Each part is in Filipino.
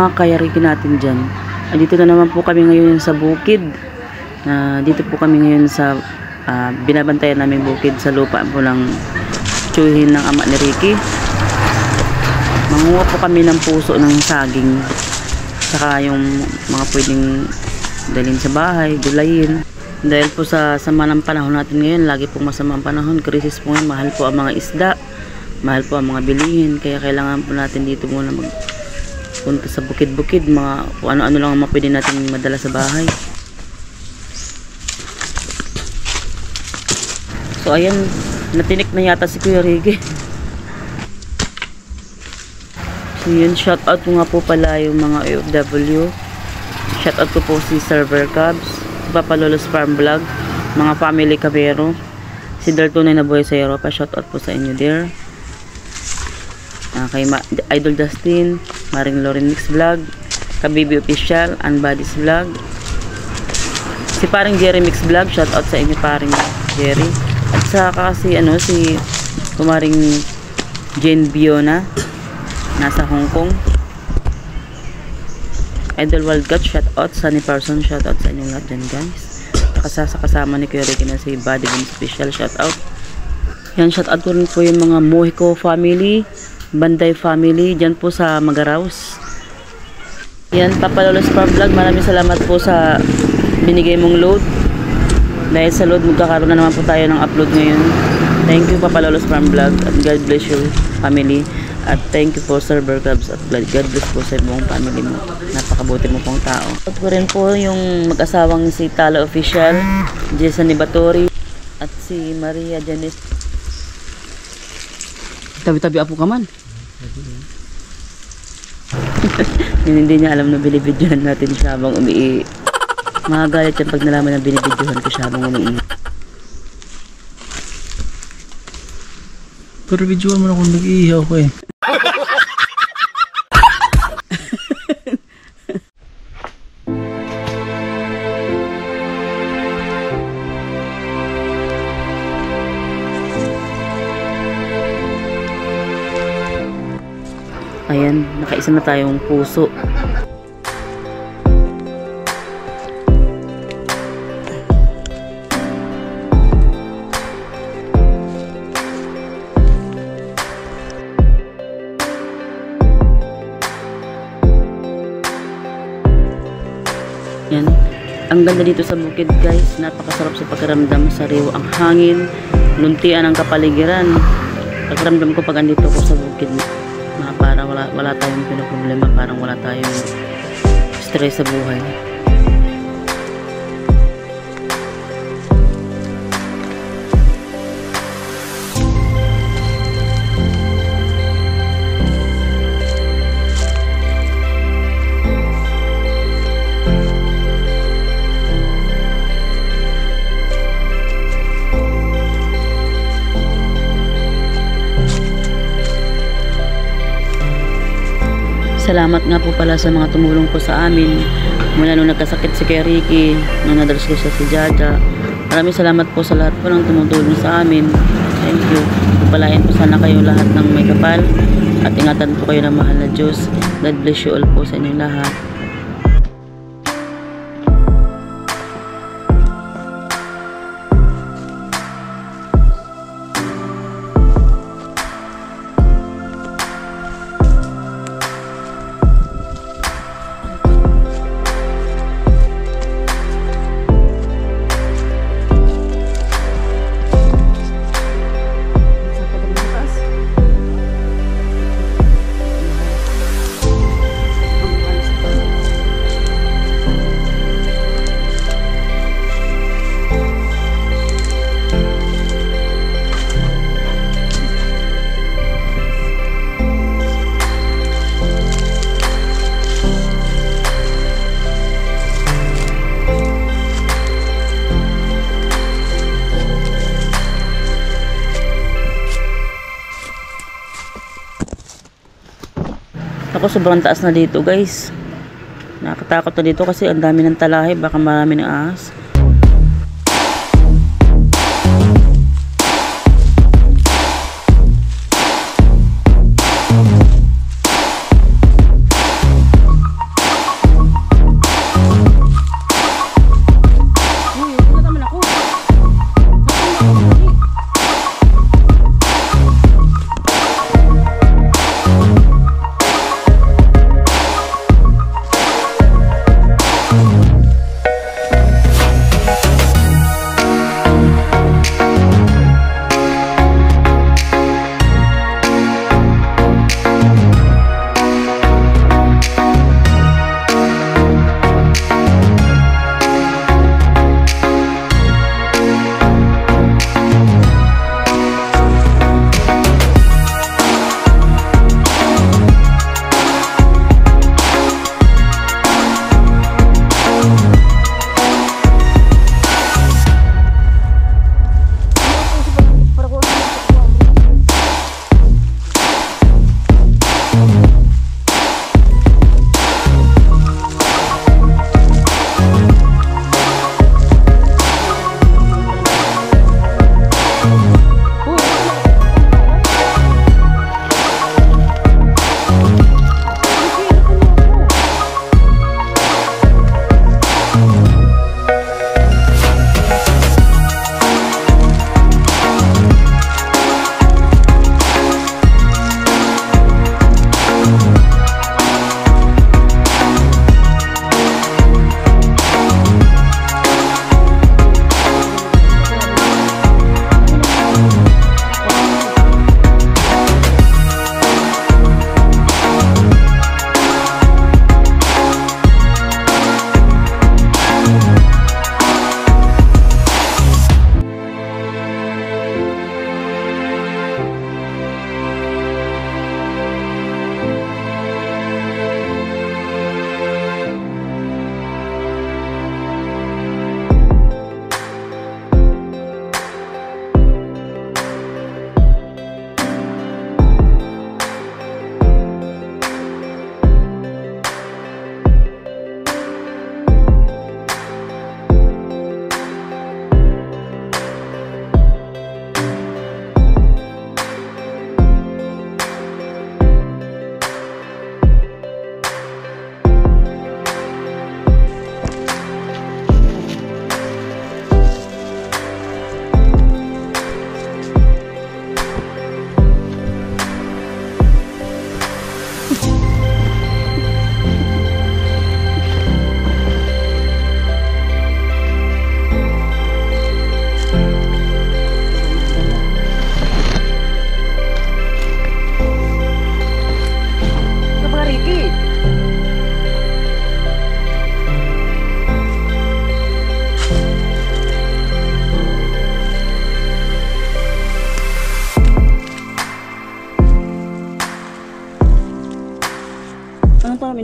mga kayariki natin dyan. Dito na naman po kami ngayon sa bukid. Dito po kami ngayon sa binabantayan namin bukid sa lupa po ng tiyuhin ng ama ni Ricky. Manguha po kami ng puso ng saging. Saka yung mga pwedeng dalhin sa bahay, gulayin. Dahil po sa sama ng panahon natin ngayon, lagi pong masama ang panahon, krisis po ngayon, mahal po ang mga isda, mahal po ang mga bilihin, kaya kailangan po natin dito muna magpunta sa bukid-bukid, kung ano-ano lang ang pwede natin madala sa bahay. So ayan, natinik na yata si Kuya Ricky. So yun, shoutout ko nga po pala yung mga OFW. Shoutout ko po si Server Cubs, Papa Lolo's Farm Vlog, mga family Cabero, si Daltonay na buhay sa Europa, shoutout po sa inyo dear. Kay Idol Dustin, Maring Loren Mix Vlog, Kabibi Official, Unbodies Vlog, si Paring Jerry Mix Vlog, shoutout sa inyo Paring Jerry. At saka si Kumaring Jane Biona, nasa Hong Kong. Idol Wildcat, shoutout. Sunny Person, shoutout sa inyong lahat dyan guys. Kasama ni Kuya Ricky na si Buddy Bin Special, shoutout. Yan, shoutout ko rin po yung mga Mohico family, Banday family, dyan po sa Magaraos. Yan, Papa Lolo's Farm Vlog, maraming salamat po sa binigay mong load. Dahil sa load, magkakaroon na naman po tayo ng upload ngayon. Thank you Papa Lolo's Farm Vlog, at God bless you family. At thank you po Server Cubs, at God bless po sa buong family mo. Napakabuti mo pong tao. At ko rin po yung mag-asawang si Tala Official, Jason Nibatori, at si Maria Janice. Tabi-tabi apo ka man. Yun, hindi niya alam na binibidyohan natin siya habang umiihi. Makagalit yan pag nalaman na binibidyohan ko siya habang umiihi. Pero videoan mo na kung nag-iihaw ko eh. Ayan, nakaisa na tayong puso. Yan. Ang ganda dito sa bukid guys, napakasarap sa pakiramdam, sariwa ang hangin, luntian ang kapaligiran. Pakiramdam ko pag andito ko sa bukid, parang wala tayong pinoproblema, parang wala tayong stress sa buhay. Salamat nga po pala sa mga tumulong po sa amin mula nung nagkasakit si Kuya Ricky, nung nadalas ko siya si Jaja. Maraming salamat po sa lahat po ng tumutulong sa amin. Thank you. Pagpalain po sana kayo lahat ng may kapal at ingatan po kayo ng mahal na Diyos. God bless you all po sa inyong lahat. Ako, sobrang taas na dito guys. Nakakatakot na dito kasi ang dami ng talahe, baka marami ng ahas.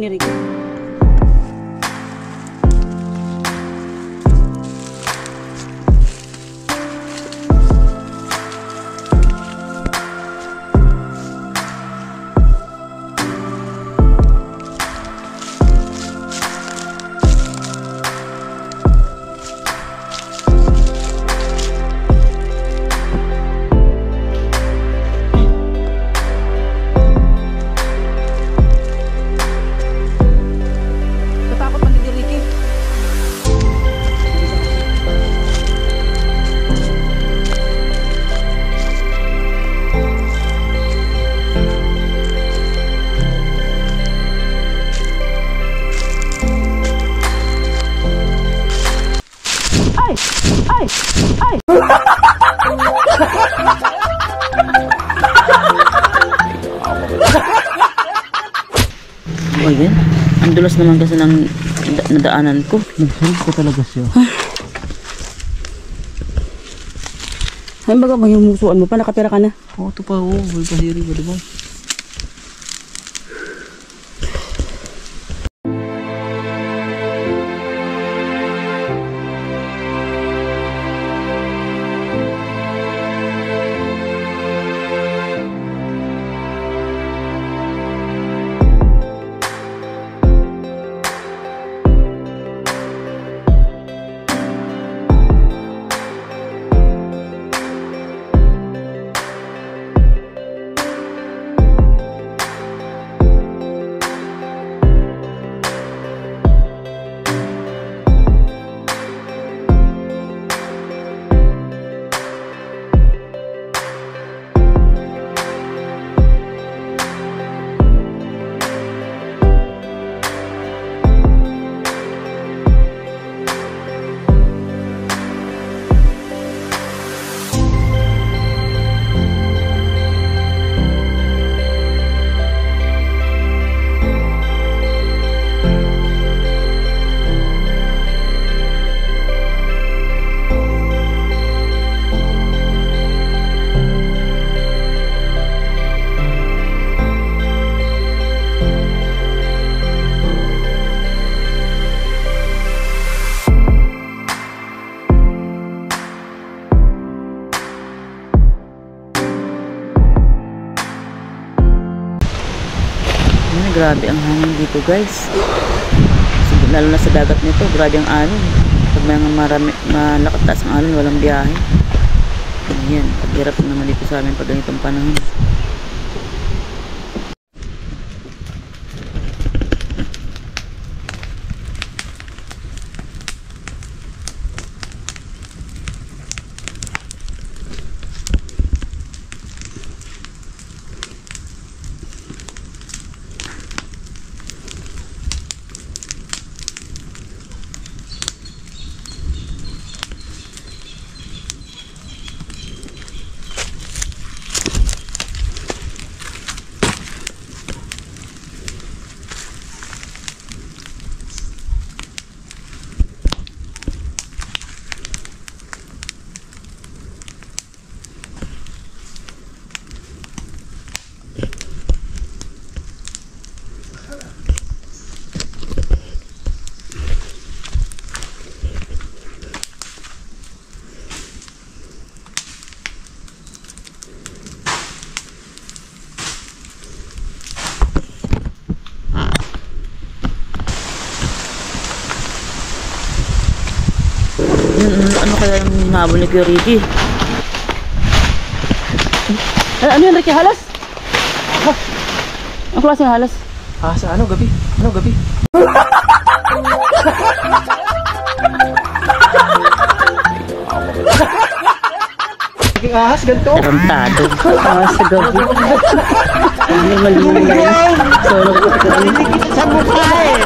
ni Ricky. Oh, yan. Ang dulas naman kasi ng nadaanan ko. Nagsalit ko talaga siya. Ay, baga ba yung musuan mo pa? Nakapira ka na? Oo, ito pa. Oo, may pasiri ba, diba? Grabe ang hangin dito, guys. Lalo na sa dagat nito, grabe ang alon. Pag may malakas taas ang alon, walang biyahe. Ayan, paghirap naman dito sa amin pag ganitong panahon. Ano kaya yung hinabol ni Kuya Ricky? Ano yun, Ricky? Halas? Ang klase ng halas? Sa ano, gabi? Ano, gabi? Naging ahas, ganito? Tarantado. Ahas sa gabi. Ano yung mali mo yan? Solo ko sa gabi. Sa mukha eh!